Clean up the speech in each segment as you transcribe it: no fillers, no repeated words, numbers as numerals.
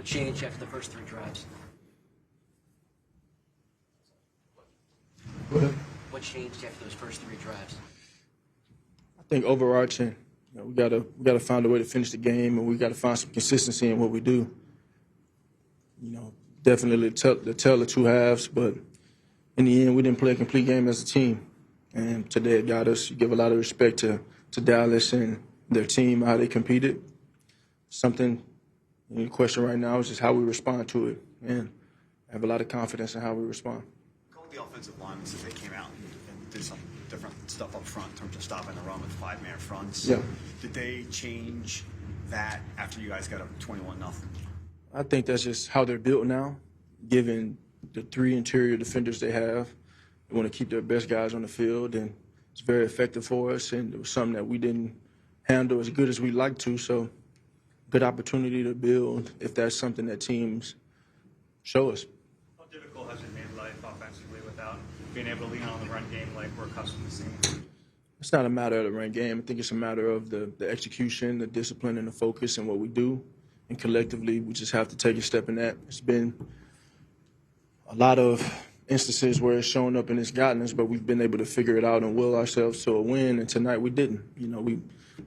What changed after the first 3 drives? What changed after those first 3 drives? I think overarching, we gotta find a way to finish the game, and we gotta find some consistency in what we do. Definitely the tell of 2 halves, but in the end, we didn't play a complete game as a team. And today it got us. You give a lot of respect to Dallas and their team, how they competed. Something, the question right now is just how we respond to it. And I have a lot of confidence in how we respond. A couple of the offensive linemen said they came out and did some different stuff up front in terms of stopping the run with 5-man fronts. Yeah. Did they change that after you guys got up 21-0? I think that's just how they're built now, given the 3 interior defenders they have. They want to keep their best guys on the field, and it's very effective for us, and it was something that we didn't handle as good as we'd like to, so good opportunity to build if that's something that teams show us. How difficult has it made life offensively without being able to lean on the run game like we're accustomed to seeing? It's not a matter of the run game. I think it's a matter of the execution, the discipline, and the focus in what we do. And collectively, we just have to take a step in that. It's been a lot of instances where it's shown up and it's gotten us, but we've been able to figure it out and will ourselves to a win. And tonight we didn't.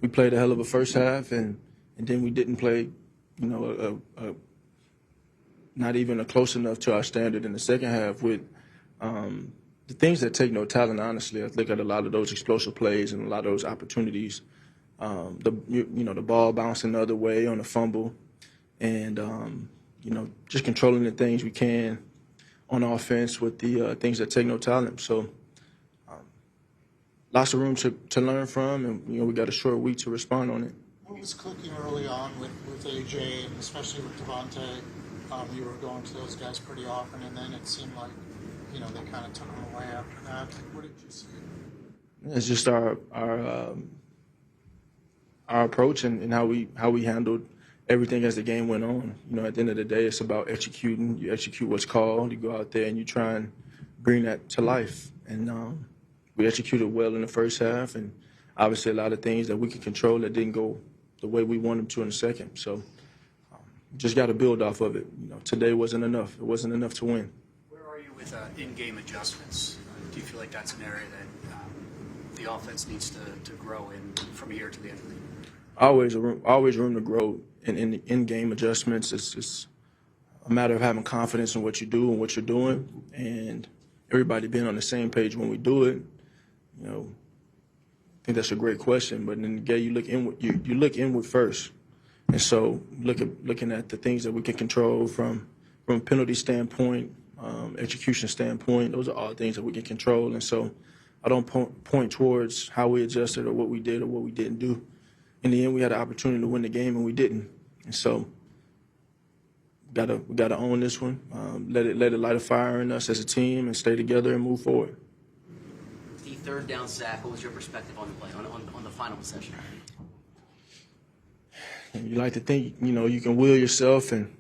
We played a hell of a first half, and then we didn't play, not even a close enough to our standard in the second half with the things that take no talent, honestly. I look at a lot of those explosive plays and a lot of those opportunities. The ball bouncing the other way on a fumble and, just controlling the things we can on offense with the things that take no talent. So lots of room to learn from, and, we got a short week to respond on it. What was clicking early on with AJ, and especially with Devontae? You were going to those guys pretty often, and then it seemed like, they kind of took them away after that. What did you see? It's just our approach and how we handled everything as the game went on. At the end of the day, it's about executing. You execute what's called. You go out there and you try and bring that to life. And we executed well in the first half, and obviously a lot of things that we could control that didn't go the way we wanted them to in the second. So just got to build off of it. Today wasn't enough. It wasn't enough to win. Where are you with in-game adjustments? Do you feel like that's an area that the offense needs to grow in from here to the end of the year? Always room to grow in game adjustments. It's a matter of having confidence in what you do and what you're doing, and everybody being on the same page when we do it. I think that's a great question. But in the game, you look inward first, and so looking at the things that we can control from a penalty standpoint, execution standpoint. Those are all things that we can control, and so I don't point towards how we adjusted or what we did or what we didn't do. In the end, we had an opportunity to win the game, and we didn't. And so we gotta own this one, let it light a fire in us as a team and stay together and move forward. The third down sack, what was your perspective on the play, on the final possession? And you like to think, you can will yourself and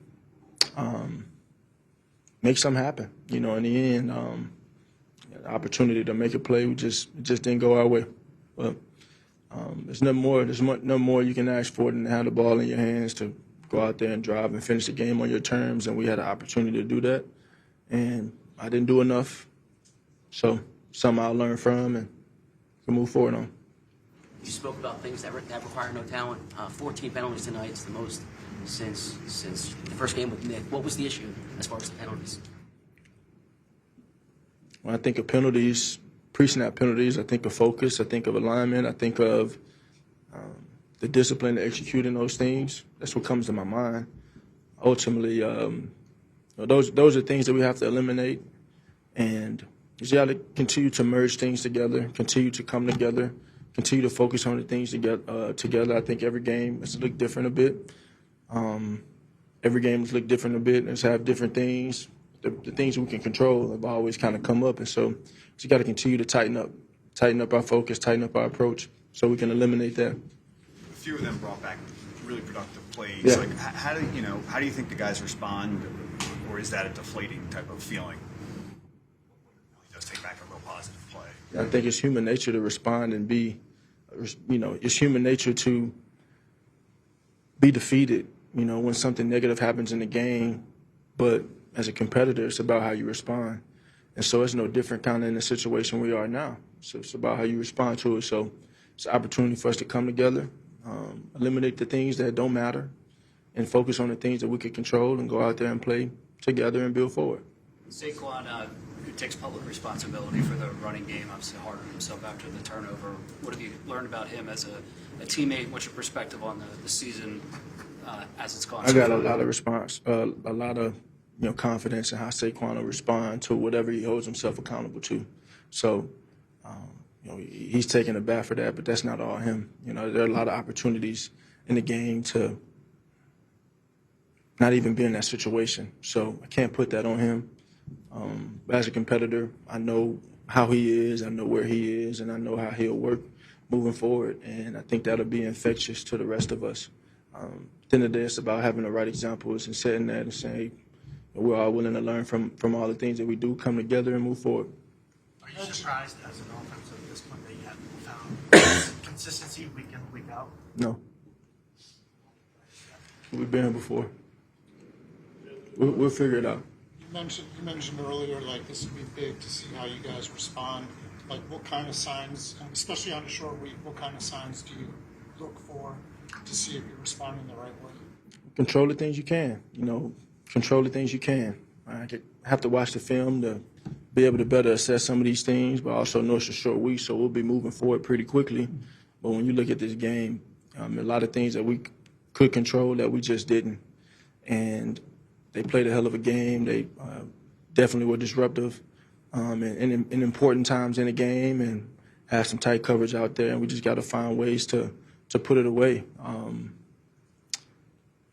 make something happen. In the end, the opportunity to make a play, it just didn't go our way. But there's no more you can ask for than to have the ball in your hands to go out there and drive and finish the game on your terms, and we had an opportunity to do that. And I didn't do enough. So something I'll learn from and can move forward on. You spoke about things that require no talent. 14 penalties tonight. It's the most since the first game with Nick. What was the issue as far as the penalties? When I think of penalties, pre-snap penalties, I think of focus, I think of alignment, I think of the discipline to executing those things. That's what comes to my mind. Ultimately, those are things that we have to eliminate, and you just got to continue to merge things together, continue to come together, continue to focus on the things together. I think every game has looked different a bit. Every game has looked different a bit. It's have different things. The things we can control have always kind of come up, and so you got to continue to tighten up our focus, tighten up our approach, so we can eliminate that. A few of them brought back really productive plays. Yeah. Like, how do you think the guys respond, or is that a deflating type of feeling? It does take back a real positive play. I think it's human nature to respond and be, it's human nature to be defeated when something negative happens in the game, but as a competitor, it's about how you respond. And so it's no different kind of in the situation we are now. So it's about how you respond to it. So it's an opportunity for us to come together, eliminate the things that don't matter, and focus on the things that we can control and go out there and play together and build forward. Saquon, who takes public responsibility for the running game, obviously hard on himself after the turnover. What have you learned about him as a teammate? What's your perspective on the season as it's gone? I got a lot of response, a lot of confidence in how Saquon will respond to whatever he holds himself accountable to. So, he's taking a bat for that, but that's not all him. There are a lot of opportunities in the game to not even be in that situation. So I can't put that on him. As a competitor, I know how he is, I know where he is, and I know how he'll work moving forward. And I think that'll be infectious to the rest of us. At the end of the day, it's about having the right examples and setting that and saying, we're all willing to learn from all the things that we do, come together and move forward. Are you surprised as an offense at this point that you haven't found consistency week in, week out? No. We've been here before. We'll figure it out. You mentioned earlier, like, this would be big to see how you guys respond. Like, what kind of signs, especially on a short week, what kind of signs do you look for to see if you're responding the right way? Control the things you can, control the things you can. I have to watch the film to be able to better assess some of these things, but also know it's a short week, so we'll be moving forward pretty quickly. But when you look at this game, a lot of things that we could control that we just didn't. And they played a hell of a game. They definitely were disruptive in important times in the game and had some tight coverage out there. And we just got to find ways to put it away.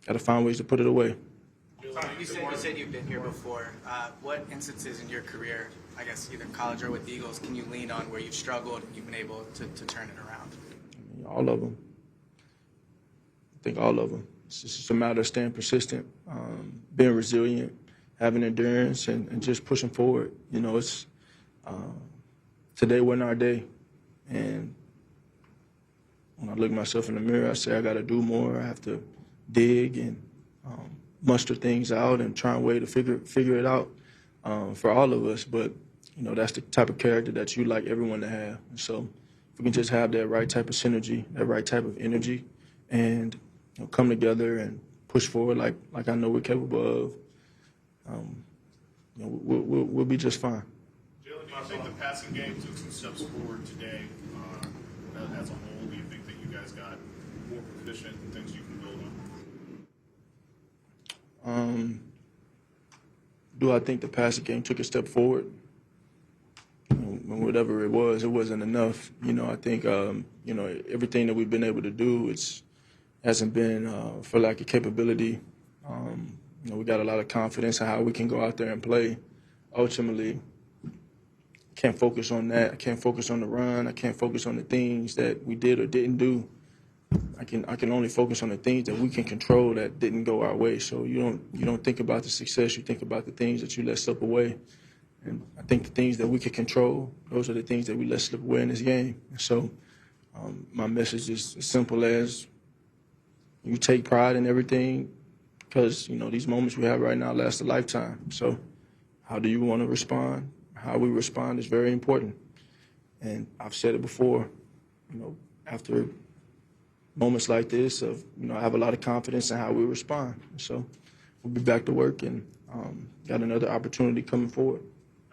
Got to find ways to put it away. You said you've been here before. What instances in your career, I guess either college or with the Eagles, can you lean on where you've struggled and you've been able to turn it around? All of them. I think all of them. It's just a matter of staying persistent, being resilient, having endurance, and just pushing forward. It's today wasn't our day. And when I look myself in the mirror, I say I got to do more. I have to dig and muster things out and try a way to figure it out for all of us. But, that's the type of character that you like everyone to have. And so if we can just have that right type of synergy, that right type of energy, and come together and push forward like I know we're capable of, we'll be just fine. Jalen, do you think the passing game took some steps forward today as a whole? Do you think that you guys got more proficient and things you can build on? Do I think the passing game took a step forward? Whatever it wasn't enough. I think everything that we've been able to do, hasn't been for lack of capability. We got a lot of confidence in how we can go out there and play. Ultimately, can't focus on that. I can't focus on the run. I can't focus on the things that we did or didn't do. I can only focus on the things that we can control that didn't go our way. So you don't think about the success. You think about the things that you let slip away. And I think the things that we can control, those are the things that we let slip away in this game. And so my message is as simple as you take pride in everything because, these moments we have right now last a lifetime. So how do you want to respond? How we respond is very important. And I've said it before, after moments like this I have a lot of confidence in how we respond. So we'll be back to work and got another opportunity coming forward.